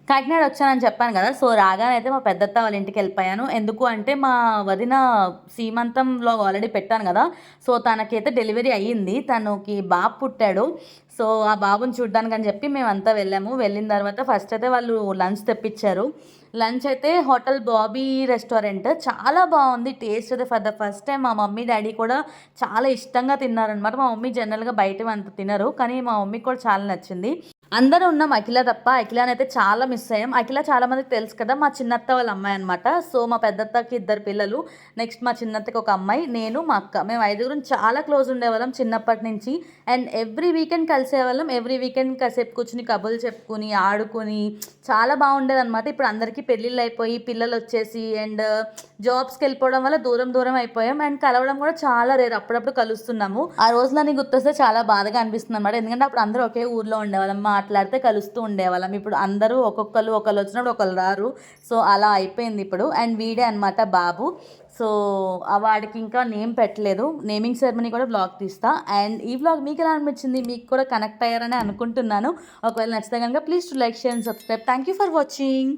కాకినాడ వచ్చానని చెప్పాను కదా! సో, రాగానే అయితే మా పెద్దత్త వాళ్ళ ఇంటికెళ్ళిపోయాను. ఎందుకు అంటే, మా వదిన సీమంతంలో ఆల్రెడీ పెట్టాను గదా! సో, తనకైతే డెలివరీ అయ్యింది. తనకి బాబు పుట్టాడు. సో, ఆ బాబుని చూడ్డానికని చెప్పి మేమంతా వెళ్ళాము. వెళ్ళిన తర్వాత ఫస్ట్ అయితే వాళ్ళు లంచ్ తెప్పిచ్చారు. లంచ్ అయితే హోటల్ బాబీ రెస్టారెంట్. చాలా బావుంది. టేస్ట్ అయితే ఫర్ ద ఫస్ట్ టైమ్ మా మమ్మీ, డ్యాడీ కూడా చాలా ఇష్టంగా తిన్నారనమాట. మా మమ్మీ జనరల్‌గా బయటవి అంత తినరు. కానీ మా మమ్మీకి కూడా చాలా నచ్చింది. అందరం ఉన్నాం అఖిల తప్ప. అఖిలనైతే చాలా మిస్ అయ్యాం. అఖిల చాలా మందికి తెలుసు కదా! మా చిన్నత్త వాళ్ళ అమ్మాయనమాట. సో, మా పెద్దత్తకి 2 పిల్లలు. నెక్స్ట్ మా చిన్నత్తకి ఒక అమ్మాయి, నేను, మా అక్క. మేము ఐదుగురం చాలా క్లోజ్ ఉండేవాళ్ళం చిన్నప్పటి నుంచి. అండ్ ఎవ్రీ వీకెండ్ కలిసేవాళ్ళం. ఎవ్రీ వీకెండ్ కాసేపు కూర్చొని కబుర్లు చెప్పుకొని, ఆడుకొని చాలా బాగుండేదనమాట. ఇప్పుడు అందరికీ పెళ్ళిళ్ళయిపోయి, పిల్లలొచ్చేసి అండ్ జాబ్స్‌కెళ్ళిపోవడం వల్ల దూరం దూరం అయిపోయాం. అండ్ కలవడం కూడా చాలా రేర్. అప్పుడప్పుడు కలుస్తున్నాము. ఆ రోజులన్నీ గుర్తొస్తే చాలా బాధగా అనిపిస్తుందనమాట. ఎందుకంటే అప్పుడు అందరూ ఒకే ఊర్లో ఉండేవాళ్ళం. మాట్లాడితే కలుస్తూ ఉండేవాళ్ళం. ఇప్పుడు అందరూ ఒకళ్ళు వచ్చినప్పుడు ఒకళ్ళు రారు. సో, అలా అయిపోయింది ఇప్పుడు. అండ్ వీడే అనమాట బాబు. సో, వాడికి ఇంకా నేమ్ పెట్టలేదు. నేమింగ్ సెరమనీ కూడా వ్లాగ్ తీస్తా. అండ్ ఈ వ్లాగ్ మీకెలా అనిపించింది? మీకు కూడా కనెక్ట్ అయ్యారని అనుకుంటున్నాను. ఒకవేళ నచ్చితే గనుక please to like, share and subscribe. Thank you for watching.